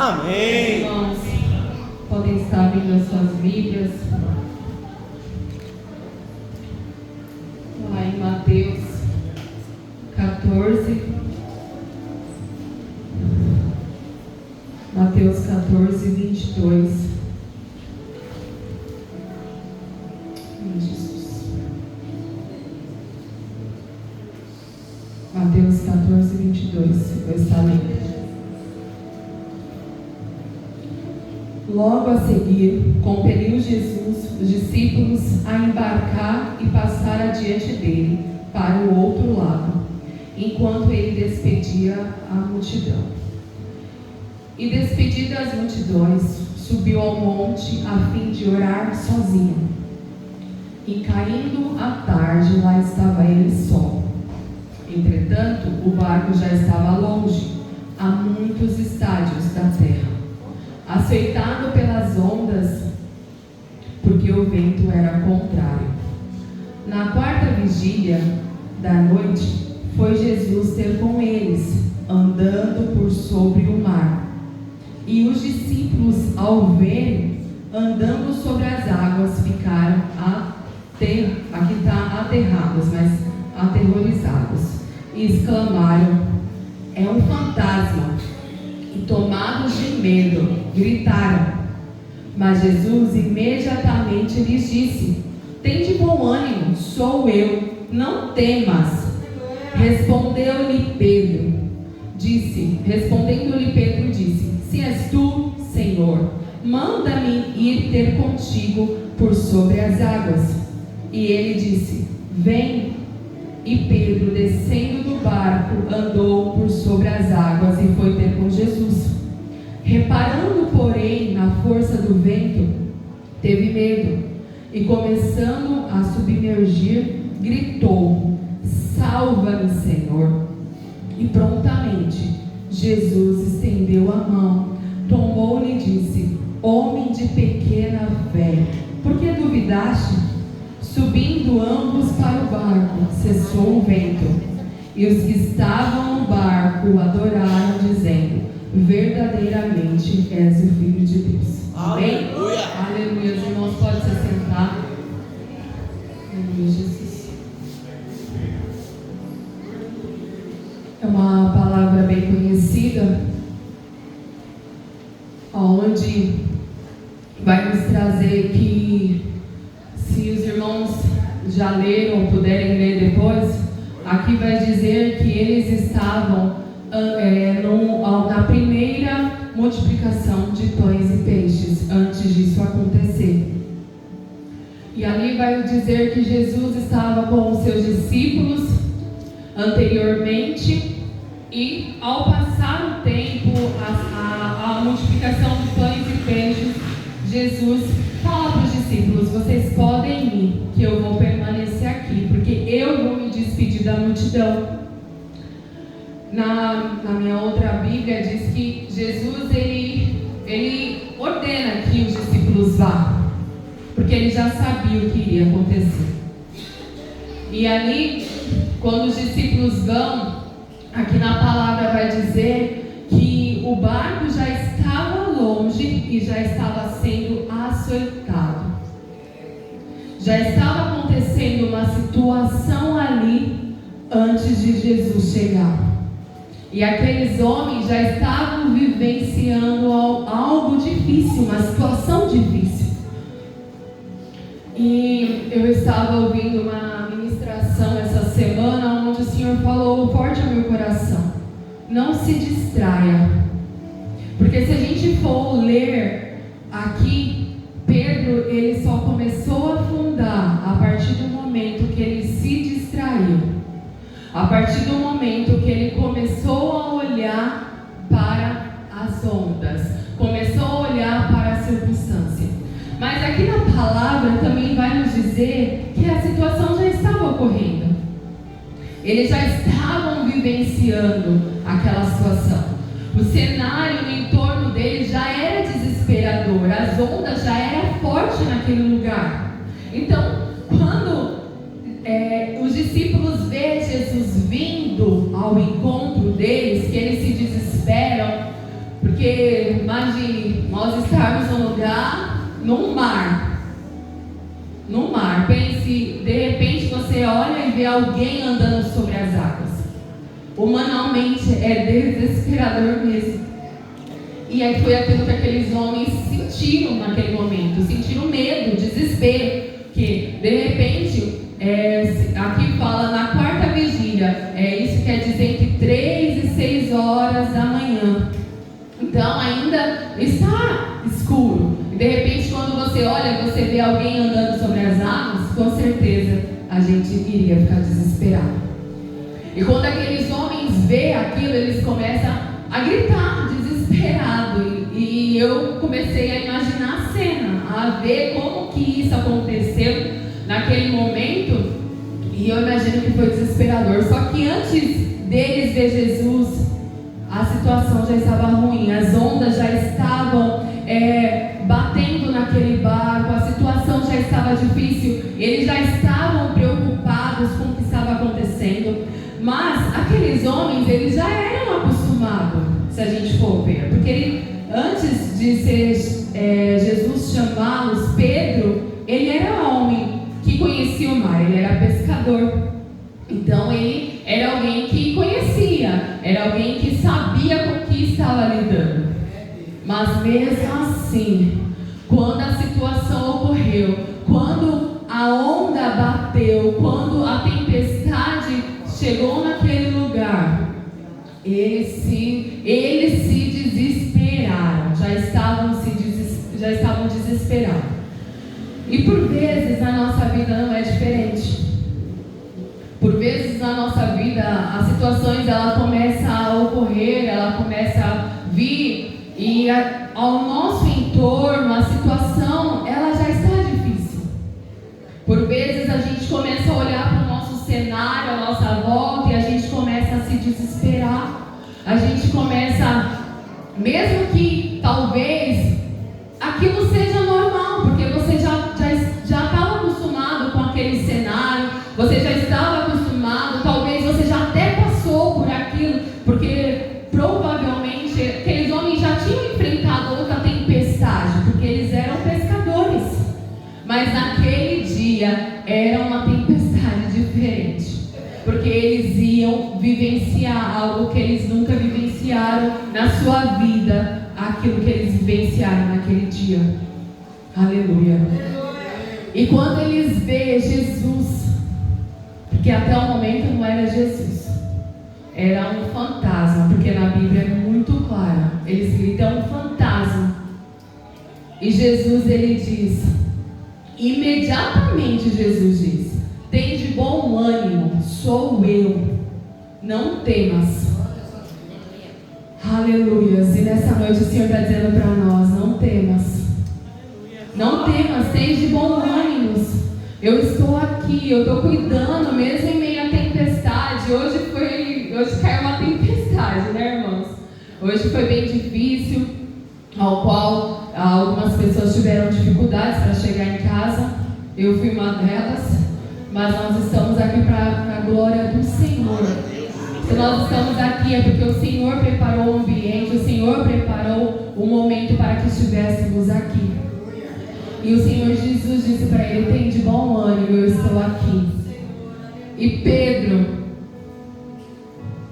Amém. Irmãos, podem estar abrindo as suas Bíblias. Lá em Mateus 14. Mateus 14, 22. Jesus. Mateus 14, 22. Vou estar lendo. Logo a seguir, compeliu Jesus os discípulos a embarcar e passar adiante dele para o outro lado, enquanto ele despedia a multidão. E despedidas as multidões, subiu ao monte a fim de orar sozinho. E caindo a tarde, lá estava ele só. Entretanto, o barco já estava longe, a muitos estádios da terra, açoitado pelas ondas, porque o vento era contrário. Na quarta vigília da noite, foi Jesus ter com eles, andando por sobre o mar. E os discípulos, ao verem andando sobre as águas, ficaram aqui está aterrados, mas aterrorizados, e exclamaram: é um fantasma! E tomados de medo, gritaram. Mas Jesus imediatamente lhes disse: tende bom ânimo, sou eu, não temas. Respondendo-lhe Pedro, disse: se és tu, Senhor, manda-me ir ter contigo por sobre as águas. E ele disse: vem. E Pedro, descendo do barco, andou por sobre as águas e foi ter com Jesus. Reparando, porém, na força do vento, teve medo, e começando a submergir, gritou: salva-me, Senhor. E prontamente Jesus estendeu a mão, tomou-lhe e disse: homem de pequena fé, por que duvidaste? Subindo ambos para o barco, cessou o vento, e os que estavam no barco adoraram, dizendo: verdadeiramente és o Filho de Deus. Amém? Aleluia. Aleluia. Os irmãos podem se sentar. Aleluia, Jesus. É uma palavra bem conhecida, onde vai nos trazer que, se os irmãos já leram ou puderem ler depois, aqui vai dizer que eles estavam na primeira multiplicação de pães e peixes, antes disso acontecer. E ali vai dizer que Jesus estava com os seus discípulos anteriormente, e ao passar o tempo, a multiplicação de pães e peixes, Jesus fala para os discípulos: vocês podem ir, que eu vou permanecer aqui, porque eu vou me despedir da multidão. Na minha outra Bíblia diz que Jesus ele ordena que os discípulos vá, porque ele já sabia o que iria acontecer. E ali, quando os discípulos vão, aqui na palavra vai dizer que o barco já estava longe e já estava sendo açoitado. Já estava acontecendo uma situação ali antes de Jesus chegar. E aqueles homens já estavam vivenciando algo difícil, uma situação difícil. E eu estava ouvindo uma ministração essa semana, onde o Senhor falou forte ao meu coração: não se distraia. Porque se a gente for ler aqui, Pedro, ele só começou a afundar a partir do momento que ele se distraiu. A partir do momento que ele começou a olhar para as ondas, começou a olhar para a circunstância. Mas aqui na palavra também vai nos dizer que a situação já estava ocorrendo. Eles já estavam vivenciando aquela situação. O cenário em torno deles já era desesperador, as ondas já eram fortes naquele lugar. Então, quando os discípulos veem Jesus vindo ao encontro deles, que eles se desesperam, porque Porque imagine nós estarmos num lugar, num mar. Pense, de repente você olha e vê alguém andando sobre as águas. Humanamente é desesperador mesmo. E aí foi aquilo que aqueles homens sentiram naquele momento. Sentiram medo, desespero. Que de repente, aqui fala na quarta vigília. Isso quer dizer entre 3 e 6 horas da manhã. Então ainda está escuro. E de repente quando você olha, você vê alguém andando sobre as águas, com certeza a gente iria ficar desesperado. E quando aqueles homens veem aquilo, eles começam a gritar, desesperado. E eu comecei a imaginar a cena, a ver como que isso aconteceu naquele momento. E eu imagino que foi desesperador. Só que antes deles ver Jesus, a situação já estava ruim, as ondas já estavam batendo naquele barco, a situação já estava difícil, eles já estavam preocupados com o que estava acontecendo. Mas aqueles homens, eles já eram acostumados, se a gente for ver, porque antes de Jesus chamá-los, Pedro, ele era homem que conhecia o mar, ele era pescador. Então ele era alguém que conhecia, era alguém que sabia com o que estava lidando. Mas mesmo assim, quando a situação ocorreu, quando a onda bateu, quando a tempestade chegou naquele lugar, eles se desesperaram, já estavam desesperados. E por vezes a nossa vida não é diferente. Por vezes na nossa vida as situações ela começa a ocorrer, ela começa a vir e ao nosso entorno a situação ela já está difícil. Por vezes a gente começa a olhar para o nosso cenário, a nossa volta, e a gente começa a se desesperar. A gente começa, mesmo que talvez aquilo seja normal, porque você já estava acostumado com aquele cenário, você já estava acostumado, talvez você já até passou por aquilo, porque provavelmente aqueles homens já tinham enfrentado outra tempestade, porque eles eram pescadores. Mas naquele dia era uma tempestade diferente, porque eles iam vivenciar algo que eles nunca vivenciaram na sua vida, aquilo que eles vivenciaram naquele dia. Aleluia. E quando eles veem Jesus, porque até o momento não era Jesus, era um fantasma, porque na Bíblia é muito claro, eles gritam um fantasma. E Jesus, ele diz, imediatamente Jesus diz, tem de bom ânimo, sou eu, não temas. Aleluias. E nessa noite o Senhor está dizendo para nós, não temas. Não temas, tem de bom ânimo. Eu estou aqui, eu estou cuidando, mesmo em meio à tempestade. Hoje caiu uma tempestade, né, irmãos? Hoje foi bem difícil, ao qual algumas pessoas tiveram dificuldades para chegar em casa. Eu fui uma delas, mas nós estamos aqui para a glória do Senhor. Se nós estamos aqui é porque o Senhor preparou o ambiente, o Senhor preparou o momento para que estivéssemos aqui. E o Senhor Jesus disse para ele, tem de bom ânimo, eu estou aqui. E Pedro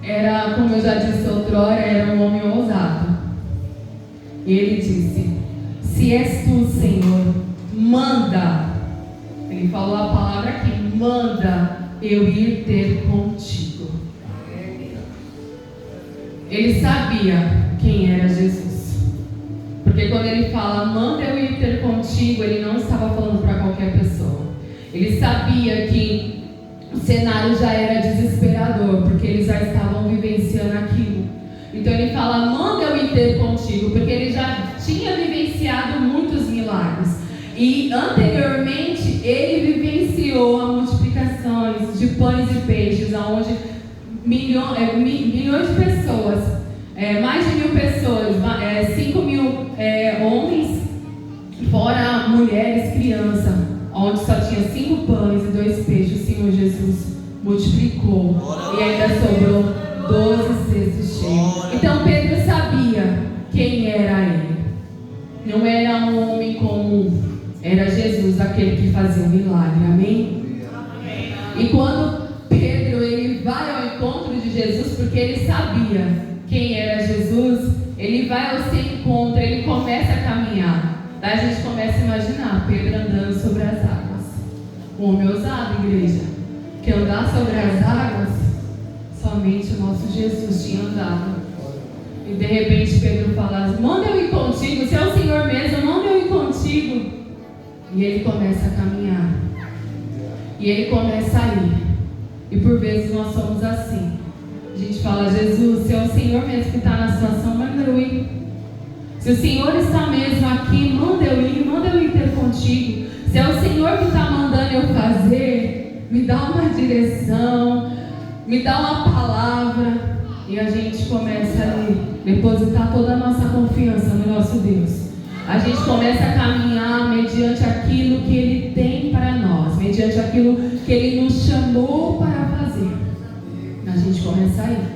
era, como eu já disse outrora, era um homem ousado. E ele disse, se és tu, Senhor, manda. Ele falou a palavra aqui, manda eu ir ter contigo. Ele sabia quem era Jesus. Porque quando ele fala, manda eu ir ter contigo, ele não estava falando para qualquer pessoa. Ele sabia que o cenário já era desesperador, porque eles já estavam vivenciando aquilo. Então ele fala, manda eu ir ter contigo, porque ele já tinha vivenciado muitos milagres. E anteriormente ele vivenciou a multiplicações de pães e peixes, onde milhões de pessoas, mais de 1.000 pessoas, 5.000 homens, fora mulheres, crianças, onde só tinha 5 pães e 2 peixes, o Senhor Jesus multiplicou e ainda sobrou 12 cestos cheios. Então Pedro sabia quem não era um homem comum, era Jesus aquele que fazia o milagre, amém? E quando Pedro ele vai ao encontro de Jesus, porque ele sabia quem era Jesus, ele vai ao seu encontro, ele começa a caminhar. Daí a gente começa a imaginar Pedro andando sobre as águas. Um homem ousado, igreja, que andar sobre as águas, somente o nosso Jesus tinha andado. E de repente Pedro fala: manda eu ir contigo, se é o Senhor mesmo, manda eu ir contigo. E ele começa a caminhar. E ele começa a ir. E por vezes nós somos assim. A gente fala: Jesus, se é o Senhor mesmo que está na situação, manda eu ir. Se o Senhor está mesmo aqui, manda eu ir ter contigo. Se é o Senhor que está mandando eu fazer, me dá uma direção, me dá uma palavra. E a gente começa a depositar toda a nossa confiança no nosso Deus. A gente começa a caminhar mediante aquilo que Ele tem para nós, mediante aquilo que Ele nos chamou para fazer. A gente começa a ir.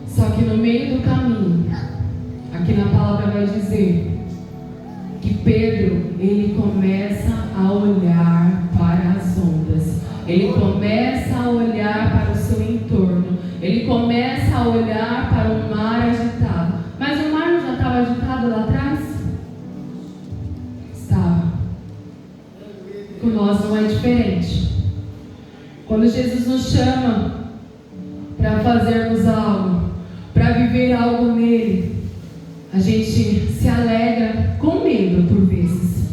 Só que no meio do caminho, aqui na palavra vai dizer que Pedro, ele começa a olhar para as ondas. Ele começa a olhar para o seu entorno. Ele começa a olhar para o mar agitado. Mas o mar não já estava agitado lá atrás? Estava. Com nós não é diferente. Quando Jesus nos chama para fazermos algo, para viver algo nele, a gente se alegra com medo por vezes.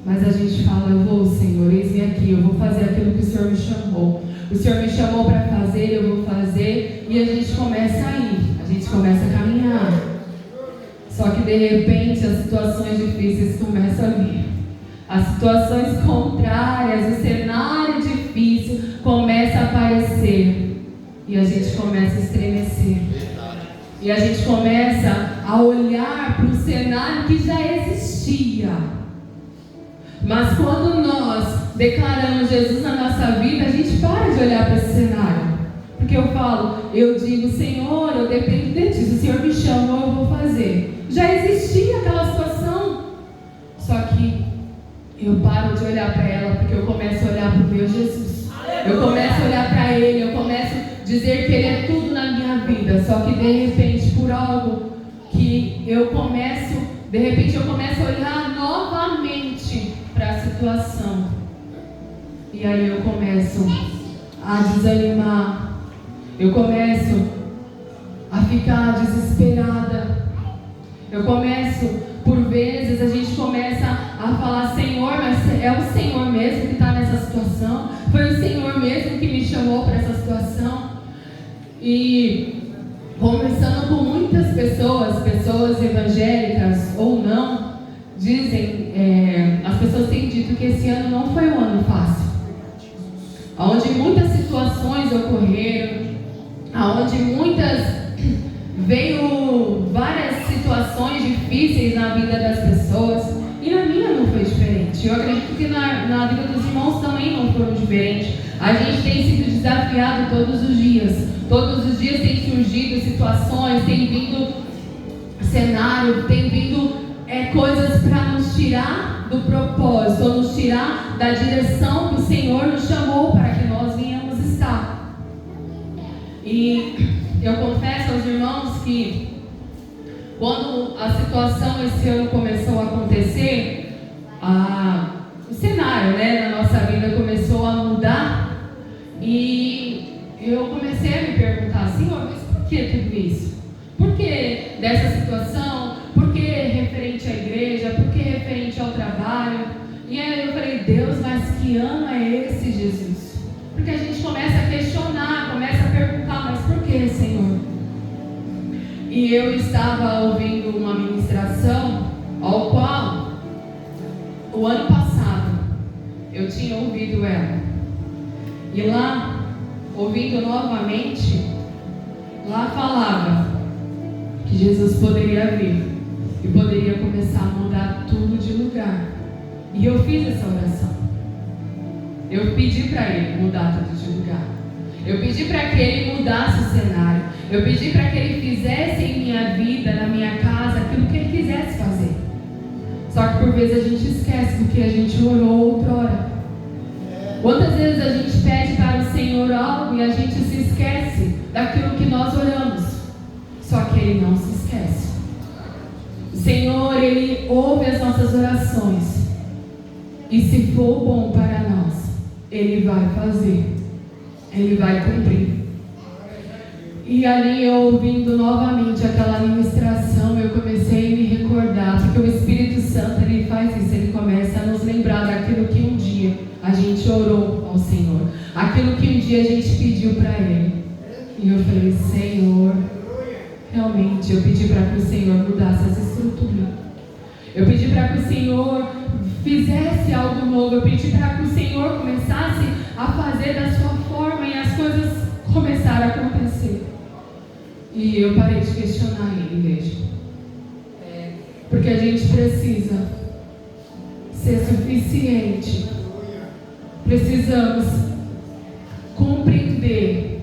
Mas a gente fala: eu vou, Senhor, eis-me aqui, eu vou fazer aquilo que o Senhor me chamou. O Senhor me chamou para fazer, eu vou fazer. E a gente começa a ir, a gente começa a caminhar. Só que de repente as situações difíceis começam a vir. As situações contrárias, o cenário difícil começa a aparecer. E a gente começa a estremecer. E a gente começa a olhar para o cenário que já existia. Mas quando nós declaramos Jesus na nossa vida, a gente para de olhar para esse cenário. Porque eu digo: Senhor, eu dependo de Ti. Se o Senhor me chamou, eu vou fazer. Já existia aquela situação. Só que eu paro de olhar para ela, porque eu começo a olhar para o meu Jesus. Eu começo a olhar para Ele, eu começo a dizer que Ele é tudo na minha vida. Só que de repente, por algo que eu começo a olhar novamente para a situação. E aí eu começo a desanimar. Eu começo a ficar desesperada. Por vezes a gente começa a falar: Senhor, mas é o Senhor mesmo que está nessa situação? Foi o Senhor mesmo que me chamou para essa situação? E conversando com muitas pessoas evangélicas ou não, dizem, as pessoas têm dito que esse ano não foi um ano fácil, onde muitas situações ocorreram, onde veio várias situações difíceis na vida das pessoas, e na minha não foi diferente. Eu acredito que na vida dos irmãos também não foram diferentes. A gente tem sido desafiado todos os dias. Todos os dias tem surgido situações, tem vindo cenário, tem vindo coisas para nos tirar do propósito, ou nos tirar da direção que o Senhor nos chamou para que nós venhamos estar. E eu confesso aos irmãos que quando a situação esse ano começou a acontecer, o cenário na nossa vida começou a mudar, e eu comecei a me perguntar: Senhor, mas por que tudo isso? Por que dessa situação? Por que referente à igreja? Por que referente ao trabalho? E aí eu falei: Deus, mas que ano é esse, Jesus? Porque a gente começa a questionar, começa a perguntar: mas por que, Senhor? E eu estava ouvindo uma ministração, ao qual, o ano passado, eu tinha ouvido ela. E lá, ouvindo novamente, lá falava que Jesus poderia vir e poderia começar a mudar tudo de lugar. E eu fiz essa oração. Eu pedi para Ele mudar tudo de lugar. Eu pedi para que Ele mudasse o cenário. Eu pedi para que Ele fizesse em minha vida, na minha casa, aquilo que Ele quisesse fazer. Só que por vezes a gente esquece do que a gente orou outrora. Quantas vezes a gente pede para o Senhor algo e a gente se esquece daquilo que nós oramos? Só que Ele não se esquece. O Senhor, Ele ouve as nossas orações. E se for bom para nós, Ele vai fazer. Ele vai cumprir. E ali eu ouvindo novamente aquela ministração, eu comecei a me recordar, porque o Espírito Santo, Ele faz isso, Ele começa a nos lembrar daquilo que um dia a gente orou ao Senhor, aquilo que um dia a gente pediu para Ele. E eu falei, Senhor, realmente eu pedi para que o Senhor mudasse essa estrutura. Eu pedi para que o Senhor fizesse algo novo. Eu pedi para que o Senhor começasse a fazer da sua forma e as coisas começaram a acontecer. E eu parei de questionar Ele, igreja. Porque a gente precisa ser suficiente. Precisamos compreender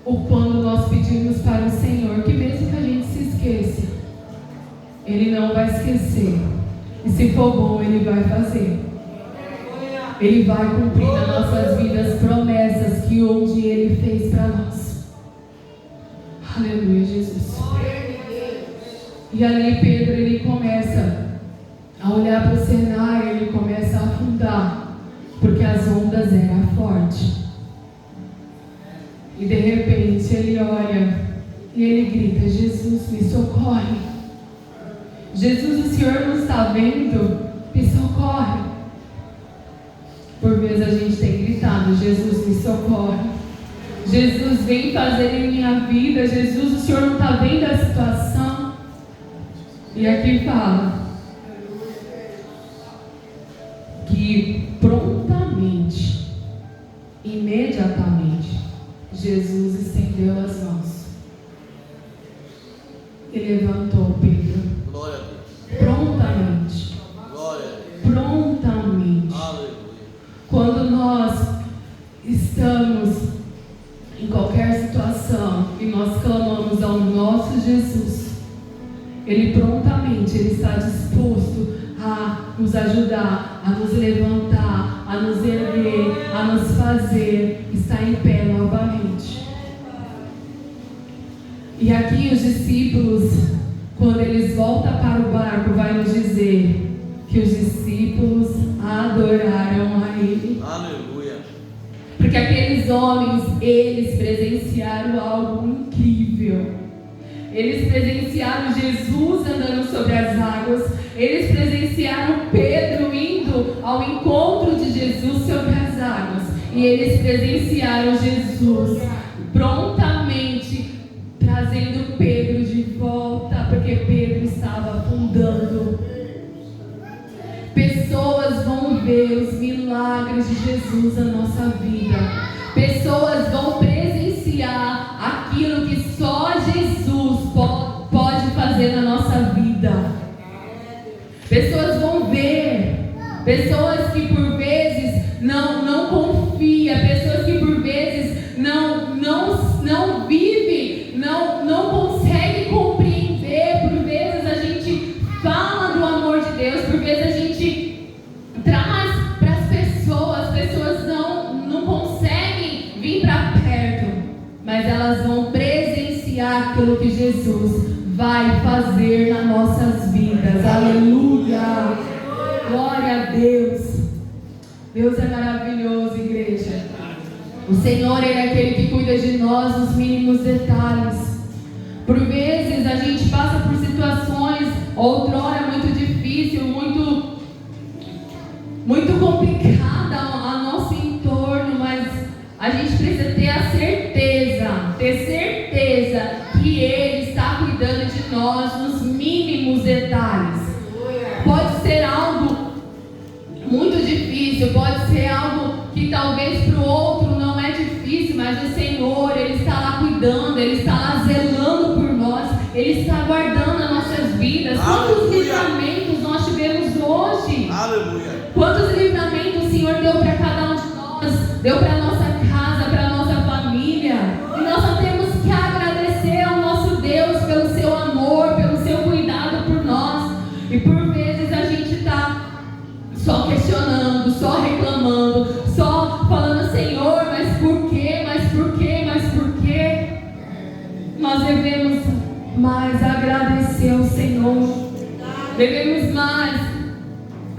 o quando nós pedimos para o Senhor, que mesmo que a gente se esqueça, Ele não vai esquecer. E se for bom, Ele vai fazer. Ele vai cumprir nas nossas vidas promessas que um dia Ele fez para nós. Aleluia, Jesus. E ali Pedro, ele começa a olhar para o cenário, ele começa a afundar, porque as ondas eram fortes. E de repente ele olha e ele grita, Jesus, me socorre. Jesus, o Senhor não está vendo? Me socorre. Por vezes a gente tem gritado, Jesus, me socorre. Jesus, vem fazer em minha vida. Jesus, o Senhor não está vendo a situação? E aqui fala que prontamente, imediatamente, Jesus estendeu as mãos e levantou Pedro. Glória a Deus. Prontamente. Glória a Deus. Prontamente. Aleluia. Quando nós estamos em qualquer situação e nós clamamos ao nosso Jesus, Ele prontamente, Ele está disposto a nos ajudar, a nos levantar, a nos erguer, a nos fazer estar em pé novamente. E aqui os discípulos, quando eles voltam para o barco, vai nos dizer que os discípulos adoraram a Ele. Aleluia. Porque aqueles homens, eles presenciaram algo incrível. Eles presenciaram Jesus andando sobre as águas. Eles presenciaram Pedro indo ao encontro de Jesus sobre as águas. E eles presenciaram Jesus prontamente trazendo Pedro de volta, porque Pedro estava afundando. Pessoas vão ver os milagres de Jesus na nossa vida. Pessoas vão presenciar aquilo que só Jesus pode fazer na nossa vida. Pessoas vão ver. Pessoas que por vezes não confiam. Pessoas que por vezes não vivem, não conseguem compreender. Por vezes a gente fala do amor de Deus. Por vezes a gente traz para as pessoas não conseguem vir para perto, mas elas vão presenciar aquilo que Jesus vai fazer nas nossas vidas. Aleluia! Glória a Deus! Deus é maravilhoso, igreja. O Senhor, Ele é aquele que cuida de nós nos mínimos detalhes. Por vezes a gente passa por situações outrora muito difícil, muito complicada ao nosso entorno, mas a gente precisa ter a certeza que Ele está cuidando de nós nos mínimos detalhes. Pode ser algo muito difícil, pode ser algo que talvez para o outro não é difícil, mas o Senhor, Ele está lá cuidando, Ele está lá zelando por nós, Ele está guardando as nossas vidas. Quantos livramentos nós tivemos hoje? Aleluia. Quantos livramentos o Senhor deu para cada um de nós, deu para a nossa casa, para a nossa família. E nós só temos que agradecer ao nosso Deus pelo seu amor, pelo seu cuidado por nós. E por vezes a mais agradecer ao Senhor. Devemos mais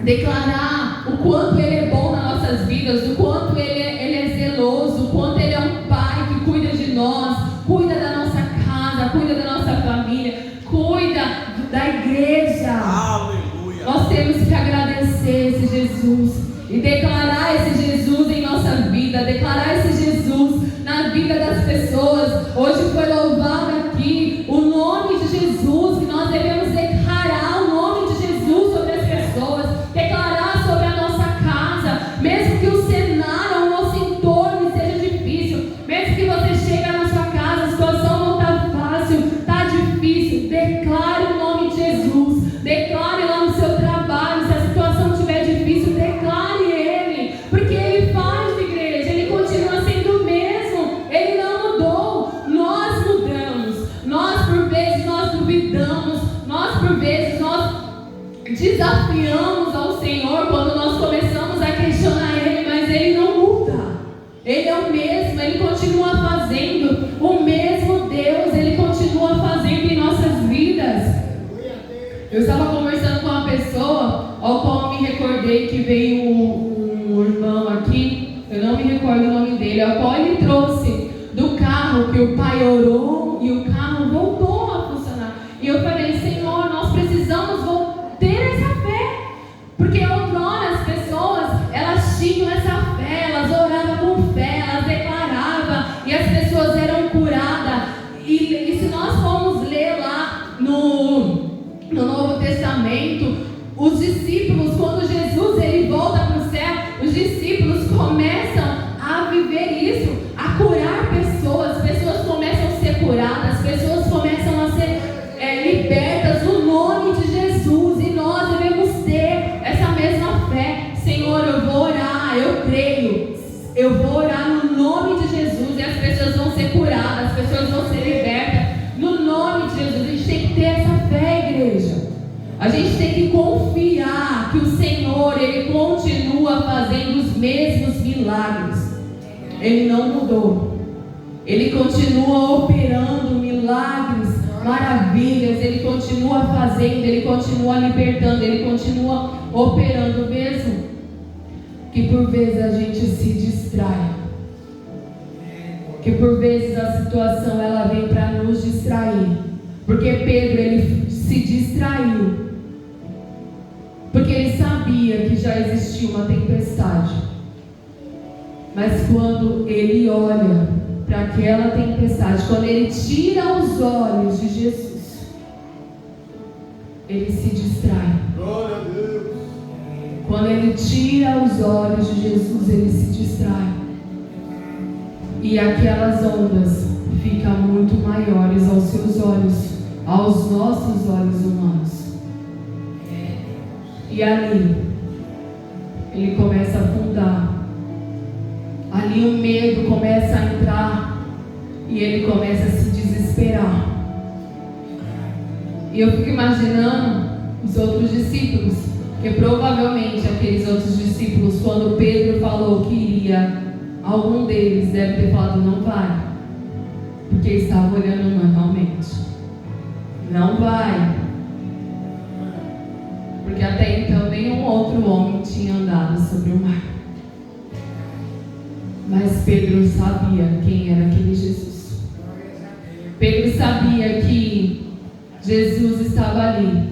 declarar o quanto Ele é bom nas nossas vidas, o quanto Ele é zeloso, o quanto Ele é um Pai que cuida de nós, cuida da nossa casa, cuida da nossa família, cuida da igreja. Aleluia. Nós temos que agradecer esse Jesus e declarar esse Jesus em nossa vida, declarar esse Jesus na vida das pessoas. Hoje foi louvado aqui o nome de Jesus, que nós devemos declarar o nome de Jesus sobre as pessoas, declarar sobre a nossa casa, mesmo que o cenário, o nosso entorno seja difícil, mesmo que você chega na sua casa, a situação não está fácil, está difícil, declare o nome de Jesus, declare lá no seu trabalho, se a situação estiver difícil, declare Ele, porque Ele faz, igreja, Ele continua sendo o mesmo, Ele não mudou, nós mudamos, nós por vezes nós duvidamos, nós por vezes nós desafiamos ao Senhor quando nós começamos a questionar Ele, mas Ele não muda, Ele é o mesmo, Ele continua fazendo, o mesmo Deus, Ele continua fazendo em nossas vidas. Eu estava conversando com uma pessoa, ao qual me recordei que veio um irmão aqui, eu não me recordo o nome dele, ao qual ele trouxe do carro que o pai orou e o carro voltou a funcionar. E eu falei, Senhor, nós precisamos ter essa fé, porque outrora as pessoas, elas tinham essa fé, elas oravam com fé, elas declaravam e as pessoas eram curadas. E se nós formos ler lá no Novo Testamento, os discípulos, quando Jesus ele volta para o céu, os discípulos começam a viver isso, a curar pessoas, pessoas começam a ser curadas, pessoas começam a ser libertas no nome de Jesus, e nós devemos ter essa mesma fé. Senhor, eu vou orar, eu creio, eu vou orar no nome de Jesus e as pessoas vão ser curadas, as pessoas vão ser libertas no nome de Jesus. A gente tem que ter essa fé, igreja. A gente tem que confiar que o Senhor, Ele continua fazendo os mesmos milagres. Ele não mudou. Ele continua operando milagres, maravilhas. Ele continua fazendo, Ele continua libertando, Ele continua operando, mesmo que por vezes a gente se distrai. Que por vezes a situação ela vem para nos distrair. Porque Pedro ele se distraiu. Porque ele sabia que já existia uma tempestade. Mas quando ele olha para aquela tempestade, quando ele tira os olhos de Jesus, ele se distrai. Glória a Deus. Quando ele tira os olhos de Jesus, ele se distrai. E aquelas ondas ficam muito maiores aos seus olhos, aos nossos olhos humanos. E ali, ele começa a afundar. Ali o medo começa a entrar e ele começa a se desesperar. E eu fico imaginando os outros discípulos, que provavelmente aqueles outros discípulos, quando Pedro falou que iria, algum deles deve ter falado, não vai, porque estava olhando normalmente. Não vai, porque até então nenhum outro homem tinha andado sobre o mar. Mas Pedro sabia quem era aquele Jesus. Pedro sabia que Jesus estava ali.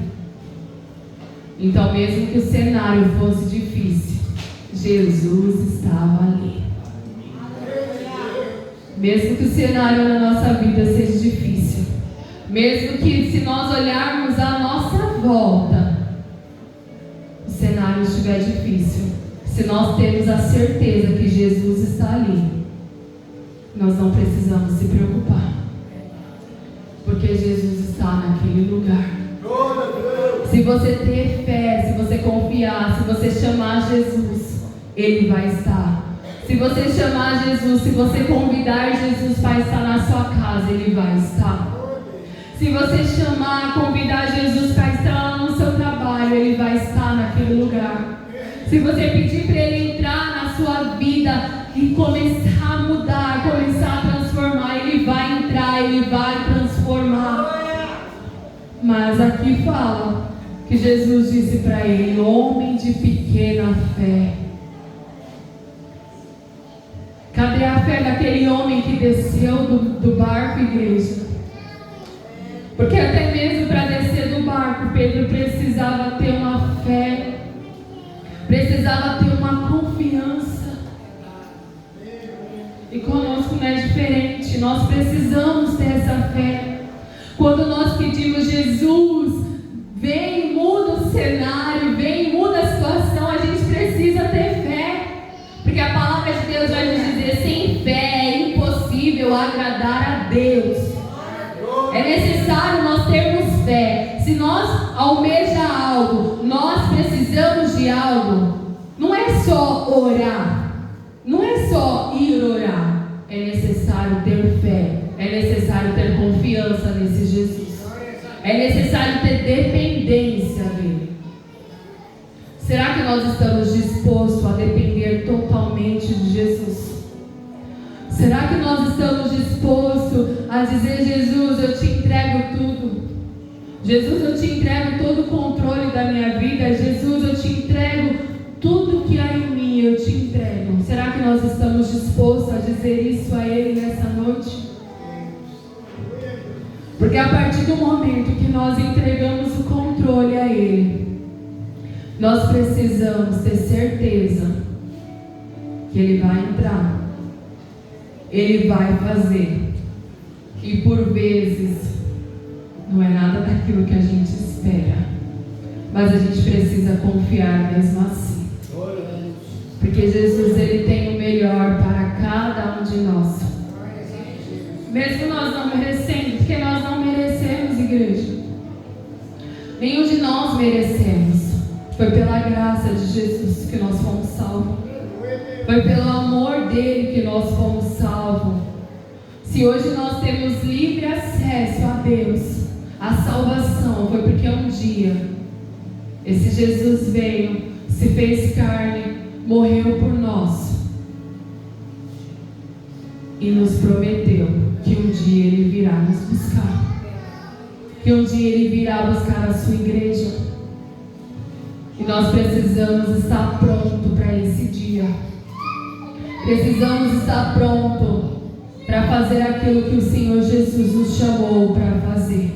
Então, mesmo que o cenário fosse difícil, Jesus estava ali. Mesmo que o cenário na nossa vida seja difícil, mesmo que se nós olharmos à nossa volta, o cenário estiver difícil, se nós temos a certeza que Jesus está ali, nós não precisamos se preocupar, porque Jesus está naquele lugar. Se você ter fé, se você confiar, se você chamar Jesus, Ele vai estar. Se você chamar Jesus, se você convidar Jesus para estar na sua casa, Ele vai estar. Se você chamar, convidar Jesus para estar lá no seu trabalho, Ele vai estar naquele lugar. Se você pedir para Ele entrar na sua vida e começar a mudar, começar a transformar, Ele vai entrar, Ele vai transformar. Mas aqui fala que Jesus disse para ele: homem de pequena fé. Cadê a fé daquele homem que desceu do barco, igreja? Porque até mesmo para descer do barco, Pedro precisava ter uma fé, precisava ter uma confiança. E conosco não é diferente, nós precisamos ter essa fé. Quando nós pedimos: Jesus, vem e muda o cenário, vem e muda a situação, a gente precisa ter fé. Porque a palavra de Deus vai nos dizer: sem fé é impossível agradar a Deus. É necessário nós termos fé. Se nós almejamos algo, nós precisamos de algo. Não é só orar, não é só ir orar. É necessário ter fé, é necessário ter confiança nesse Jesus, é necessário ter dependência dele. Será que nós estamos dispostos a depender totalmente de Jesus? Será que nós estamos dispostos a dizer: Jesus, eu te entrego tudo. Jesus, eu te entrego todo o controle da minha vida. Jesus, eu te entrego tudo que há em mim, eu te entrego. Será que nós estamos dispostos a dizer isso a Ele nessa noite? Porque a partir do momento que nós entregamos o controle a Ele, nós precisamos ter certeza que Ele vai entrar, Ele vai fazer. E por vezes não é nada daquilo que a gente espera, mas a gente precisa confiar mesmo assim. Porque Jesus, Ele tem o melhor para cada um de nós. Mesmo nós não merecendo, porque nós não merecemos, igreja. Nenhum de nós merecemos. Foi pela graça de Jesus que nós fomos salvos. Foi pelo amor dele que nós fomos salvos. Se hoje nós temos livre acesso a Deus, a salvação, foi porque um dia esse Jesus veio, se fez carne, morreu por nós e nos prometeu que um dia Ele virá nos buscar, que um dia Ele virá buscar a sua igreja. E nós precisamos estar pronto para esse dia. Precisamos estar pronto para fazer aquilo que o Senhor Jesus nos chamou para fazer.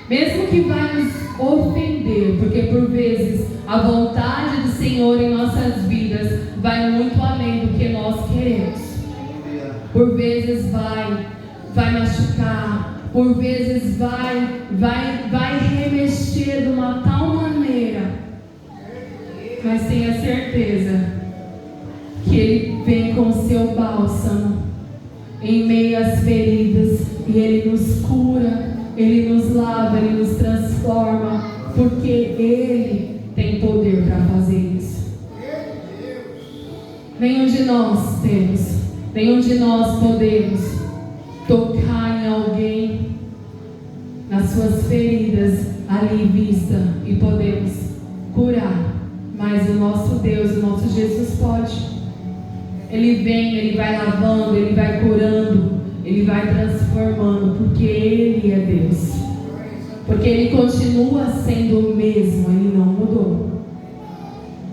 Mesmo que vai nos ofender, porque por vezes a vontade do Senhor em nossas vidas vai muito além do que nós queremos. Por vezes vai machucar, por vezes vai remexer de uma tal maneira. Mas tenha certeza que Ele vem com o seu bálsamo em meio às feridas, e Ele nos cura, Ele nos lava, Ele nos transforma, porque Ele tem poder para fazer isso. Nenhum de nós temos, nenhum de nós podemos tocar em alguém nas suas feridas ali vista e podemos curar. Mas o nosso Deus, o nosso Jesus pode. Ele vem, Ele vai lavando, Ele vai curando, Ele vai transformando, porque Ele é Deus. Porque Ele continua sendo o mesmo, Ele não mudou.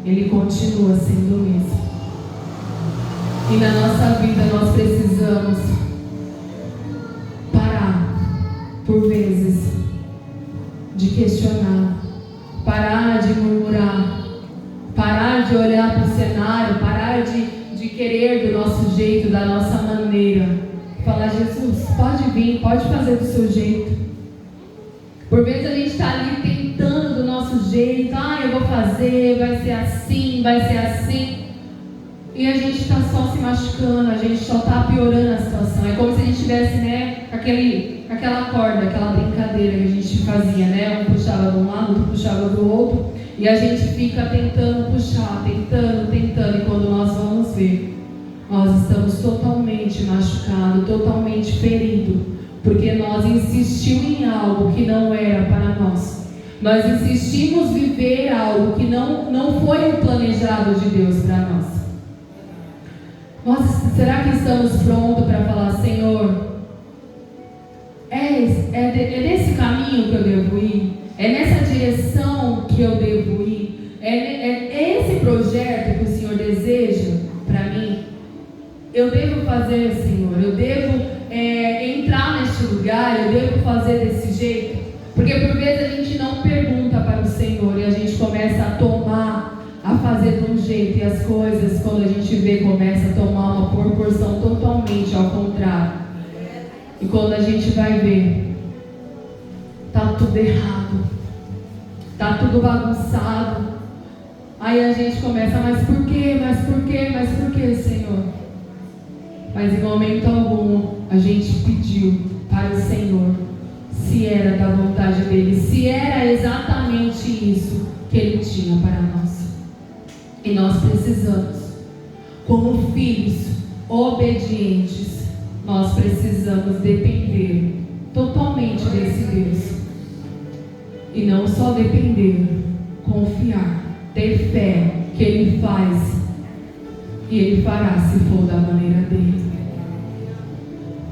Ele continua sendo o mesmo. E na nossa vida nós precisamos parar, por vezes, de questionar, parar de murmurar, parar de olhar para o cenário, parar de querer do nosso jeito, da nossa maneira. Falar: Jesus, pode vir, pode fazer do seu jeito. Por vezes a gente está ali tentando do nosso jeito. Eu vou fazer, vai ser assim, vai ser assim. E a gente está só se machucando, a gente só está piorando a situação. É como se a gente tivesse, aquela corda, aquela brincadeira que a gente fazia, Um puxava de um lado, outro puxava do outro. E a gente fica tentando puxar, tentando. E quando nós vamos ver, nós estamos totalmente machucados, totalmente feridos. Porque nós insistimos em algo que não era para nós. Nós insistimos em viver algo que não foi o planejado de Deus para nós. Será que estamos prontos para falar: Senhor, é é nesse caminho que eu devo ir? É nessa direção que eu devo ir? É esse projeto que o Senhor deseja para mim? Eu devo fazer, Senhor? Eu devo entrar neste lugar? Eu devo fazer desse jeito? Porque por vezes a gente não pergunta para o Senhor e a gente começa a fazer de um jeito, e as coisas, quando a gente vê, começa a tomar uma proporção totalmente ao contrário. E quando a gente vai ver, tá tudo errado, tá tudo bagunçado. Aí a gente começa, mas por quê? Mas por quê? Mas por quê, Senhor? Mas em momento algum a gente pediu para o Senhor se era da vontade dele, se era exatamente isso que ele tinha para nós. E nós precisamos, como filhos obedientes, nós precisamos depender totalmente desse Deus. E não só depender, confiar, ter fé que Ele faz e Ele fará se for da maneira dele.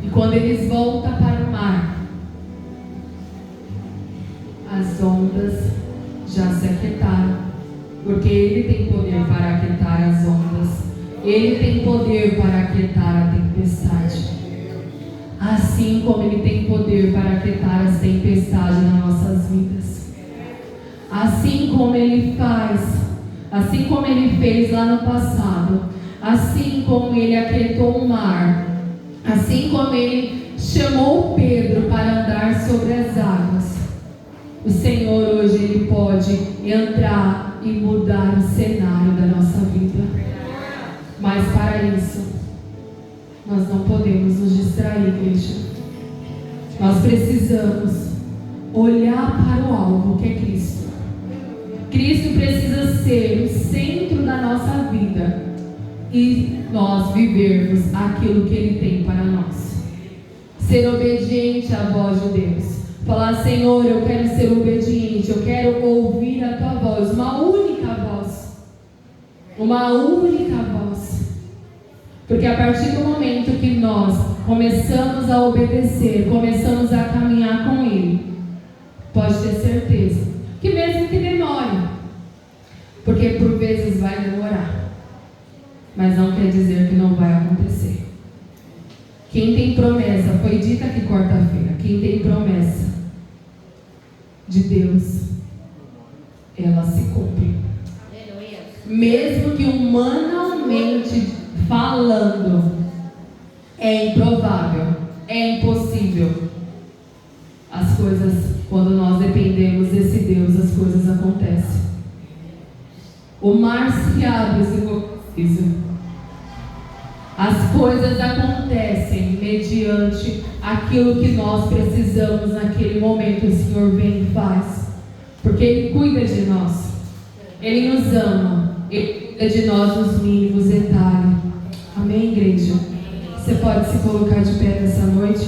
E quando eles voltam para o mar, as ondas já se aquietaram. Porque Ele tem poder para aquietar as ondas. Ele tem poder para aquietar a tempestade. Assim como Ele tem poder para aquietar as tempestades nas nossas vidas. Assim como Ele faz, assim como Ele fez lá no passado, assim como Ele aquietou o mar, assim como Ele chamou Pedro para andar sobre as águas, o Senhor hoje Ele pode entrar e mudar o cenário da nossa vida. Mas para isso, nós não podemos nos distrair, igreja. Nós precisamos olhar para o alvo, que é Cristo. Cristo precisa ser o centro da nossa vida e nós vivermos aquilo que Ele tem para nós. Ser obediente à voz de Deus. Falar, Senhor, eu quero ser obediente, eu quero ouvir a Tua voz, uma única voz. Uma única voz. Porque a partir do momento que nós começamos a obedecer, começamos a caminhar com Ele, pode ter certeza que mesmo que demore, porque por vezes vai demorar, mas não quer dizer que não vai acontecer. Quem tem promessa, foi dita aqui quarta-feira, quem tem promessa de Deus, ela se cumpre. Mesmo que humanamente falando, é improvável, é impossível. As coisas, quando nós dependemos desse Deus, as coisas acontecem. O mar se abre sem coisa. As coisas acontecem mediante aquilo que nós precisamos naquele momento. O Senhor vem e faz, porque Ele cuida de nós, Ele nos ama, Ele cuida de nós nos mínimos detalhes. Amém, igreja? Você pode se colocar de pé nessa noite?